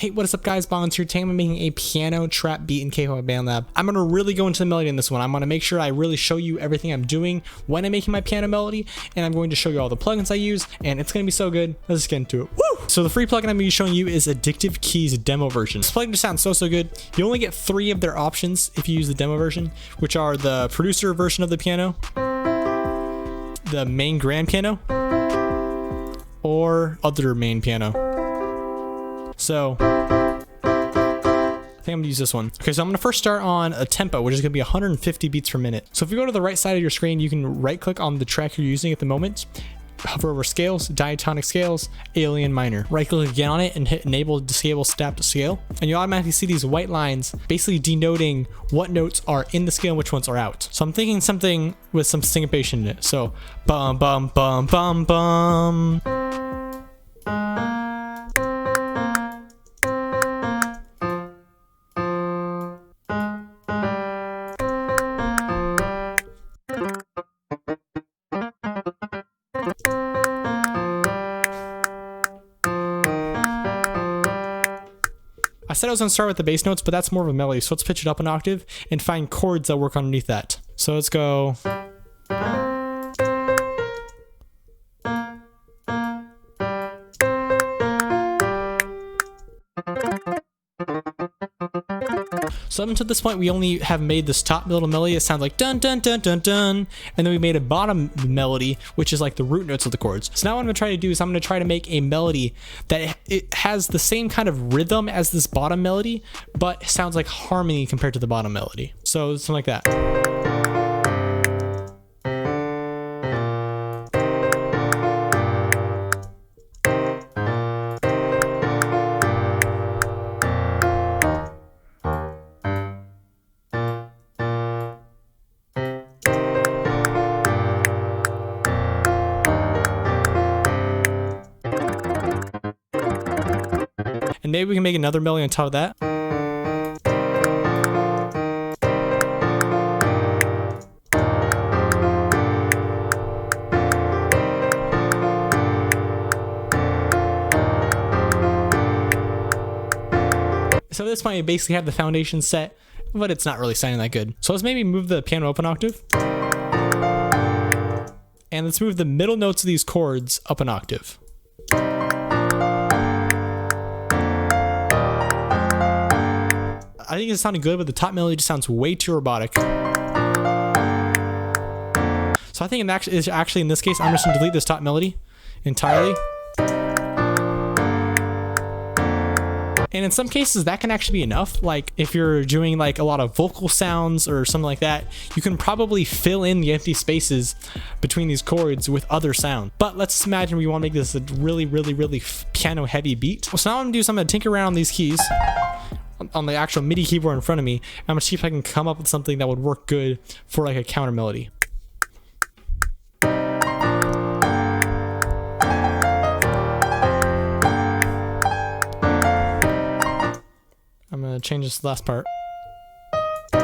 Hey, what is up guys, Bongonzo here. Today I'm making a piano trap beat in Cakewalk Bandlab. I'm going to really go into the melody in this one. I'm going to make sure I really show you everything I'm doing when I'm making my piano melody, and I'm going to show you all the plugins I use, and it's going to be so good. Let's get into it. Woo! So the free plugin I'm going to be showing you is Addictive Keys demo version. This plugin just sounds so good. You only get 3 of their options if you use the demo version, which are the producer version of the piano, the main grand piano, or other main piano. So I think I'm gonna use this one. Okay, so I'm gonna first start on a tempo, which is gonna be 150 beats per minute. So if you go to the right side of your screen, you can right click on the track you're using at the moment, hover over scales, diatonic scales, alien minor. Right click again on it and hit enable disable step to scale. And you automatically see these white lines basically denoting what notes are in the scale and which ones are out. So I'm thinking something with some syncopation in it. So bum bum bum bum bum. I said I was going to start with the bass notes, but that's more of a melody, so let's pitch it up an octave and find chords that work underneath that. So let's go. So up until this point, we only have made this top middle melody that sounds like dun dun dun dun dun, and then we made a bottom melody, which is like the root notes of the chords. So now what I'm gonna try to do is I'm gonna try to make a melody that it has the same kind of rhythm as this bottom melody, but sounds like harmony compared to the bottom melody. So something like that. And maybe we can make another melody on top of that. So at this point, we basically have the foundation set, but it's not really sounding that good. So let's maybe move the piano up an octave. And let's move the middle notes of these chords up an octave. I think it's sounding good, but the top melody just sounds way too robotic. So I think actually in this case, I'm just gonna delete this top melody entirely. And in some cases that can actually be enough. Like if you're doing like a lot of vocal sounds or something like that, you can probably fill in the empty spaces between these chords with other sound. But let's imagine we want to make this a really piano heavy beat. So now I'm gonna do something to tinker around on these keys on the actual Midi keyboard in front of me. I'm gonna see if I can come up with something that would work good for like a counter melody. I'm gonna change this last part. I'm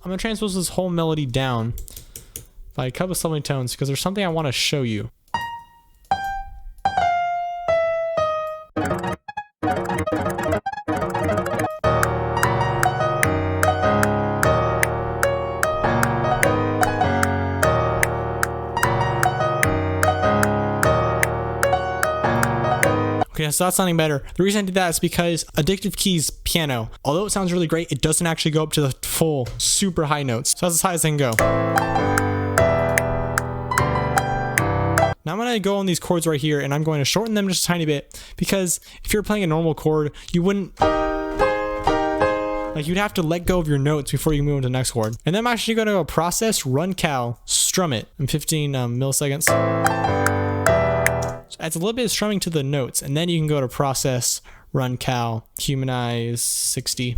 gonna transpose this whole melody down by a couple of slowing tones because there's something I want to show you. Okay, so that's sounding better. The reason I did that is because Addictive Keys piano, although it sounds really great, it doesn't actually go up to the full super high notes. So that's as high as I can go. Now I'm going to go on these chords right here, and I'm going to shorten them just a tiny bit, because if you're playing a normal chord, you wouldn't, like you'd have to let go of your notes before you move on to the next chord. And then I'm actually going to go process, run cal, strum it in 15 milliseconds. So adds a little bit of strumming to the notes, and then you can go to process, run cal, humanize 60.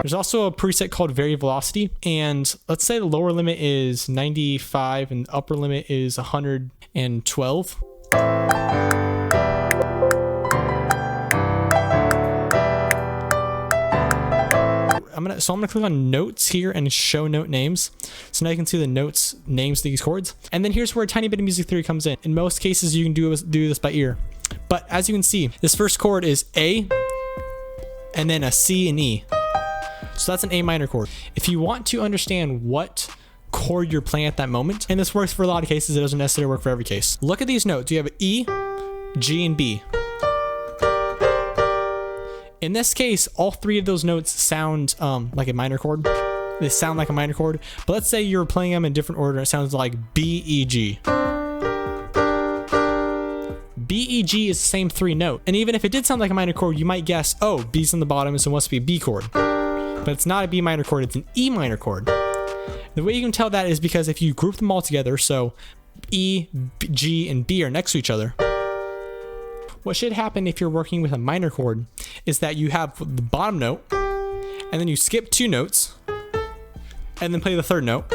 There's also a preset called Vary Velocity, and let's say the lower limit is 95 and the upper limit is 112. I'm gonna click on notes here and show note names. So now you can see the notes names to these chords. And then here's where a tiny bit of music theory comes in. In most cases, you can do this by ear. But as you can see, this first chord is A, and then a C and E. So that's an A minor chord. If you want to understand what chord you're playing at that moment, and this works for a lot of cases, it doesn't necessarily work for every case. Look at these notes. You have E, G, and B. In this case, all three of those notes sound like a minor chord. They sound like a minor chord, but let's say you're playing them in different order. It sounds like B, E, G. B, E, G is the same three note. And even if it did sound like a minor chord, you might guess, oh, B's on the bottom, so it must be a B chord. But it's not a B minor chord, it's an E minor chord. The way you can tell that is because if you group them all together, so E, G, and B are next to each other, what should happen if you're working with a minor chord is that you have the bottom note, and then you skip two notes, and then play the third note.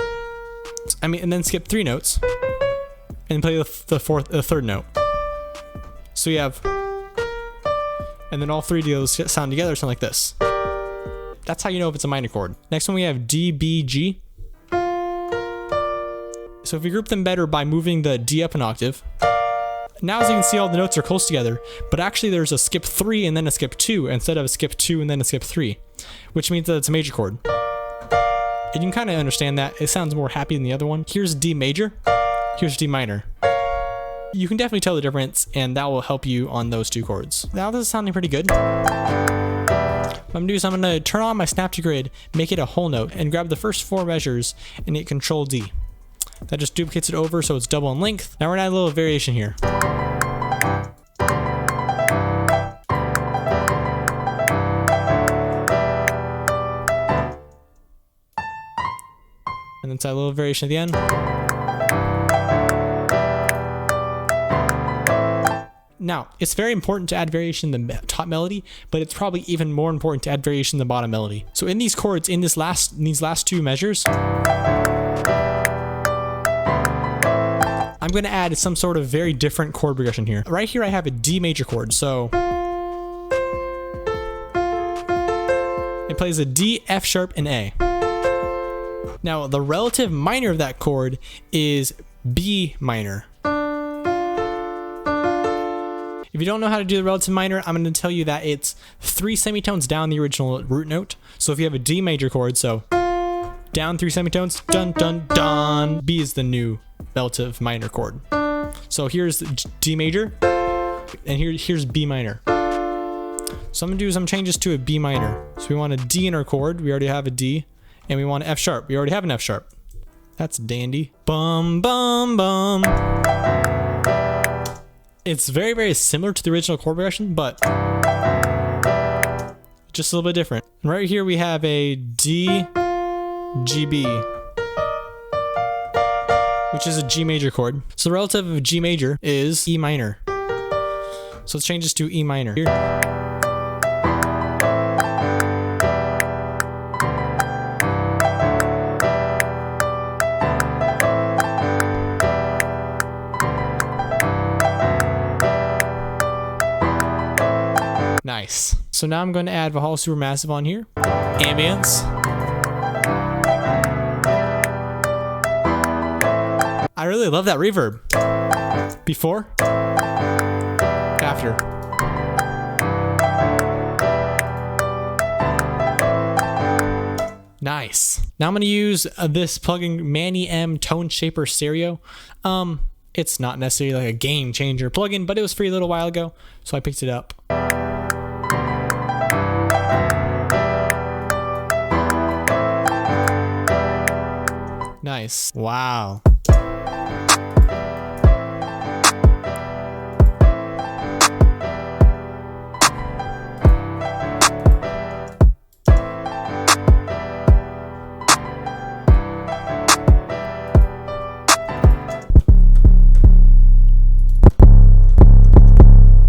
And then skip three notes, and play the third note. So you have, and then all three of those sound like this. That's how you know if it's a minor chord. Next one we have D, B, G. So if we group them better by moving the D up an octave, now as you can see all the notes are close together, but actually there's a skip 3 and then a skip 2 instead of a skip 2 and then a skip 3, which means that it's a major chord. And you can kind of understand that. It sounds more happy than the other one. Here's D major, here's D minor. You can definitely tell the difference, and that will help you on those two chords. Now this is sounding pretty good. What I'm gonna do is I'm gonna turn on my snap to grid, make it a whole note, and grab the first 4 measures and hit Control D. That just duplicates it over so it's double in length. Now we're gonna add a little variation here. And then add a little variation at the end. Now, it's very important to add variation in the top melody, but it's probably even more important to add variation in the bottom melody. So in these chords, in these last 2 measures, I'm going to add some sort of very different chord progression here. Right here I have a D major chord, so it plays a D, F sharp, and A. Now the relative minor of that chord is B minor. If you don't know how to do the relative minor, I'm going to tell you that it's 3 semitones down the original root note. So if you have a D major chord, so down 3 semitones, dun dun dun, B is the new relative minor chord. So here's D major, and here's B minor. So I'm going to do some changes to a B minor. So we want a D in our chord, we already have a D, and we want an F sharp, we already have an F sharp. That's dandy. Bum bum bum. It's very, very similar to the original chord progression, but just a little bit different. And right here we have a D, G, B, which is a G major chord. So the relative of G major is E minor. So let's change this to E minor. Here. Nice. So now I'm going to add Valhalla Supermassive on here. Ambience. I really love that reverb. Before. After. Nice. Now I'm going to use this plugin Manny M Tone Shaper Stereo. It's not necessarily like a game changer plugin, but it was free a little while ago, so I picked it up. Nice. Wow.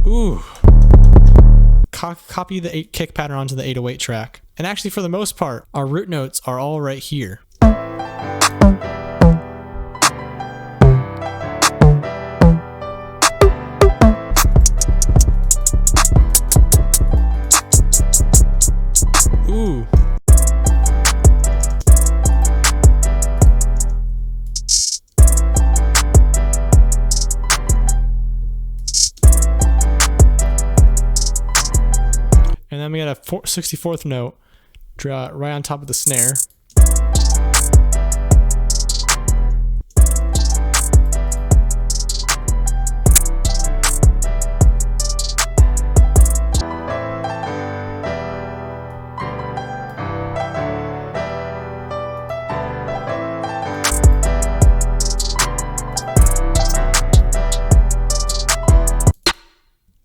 Ooh. Copy the kick pattern onto the 808 track. And actually, for the most part, our root notes are all right here. Ooh. then we got a 64th note right on top of the snare.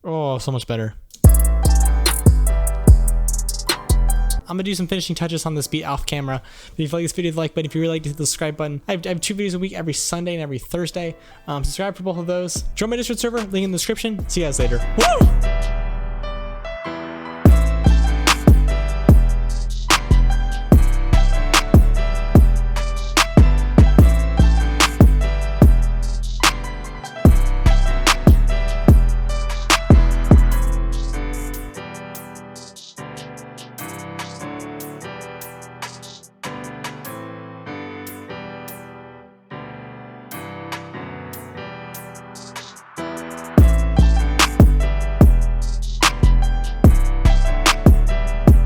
Oh, so much better. I'm gonna do some finishing touches on this beat off camera. If you like this video, hit the like button. If you really like to hit the subscribe button. I have 2 videos a week, every Sunday and every Thursday. Subscribe for both of those. Join my Discord server, link in the description. See you guys later. Woo!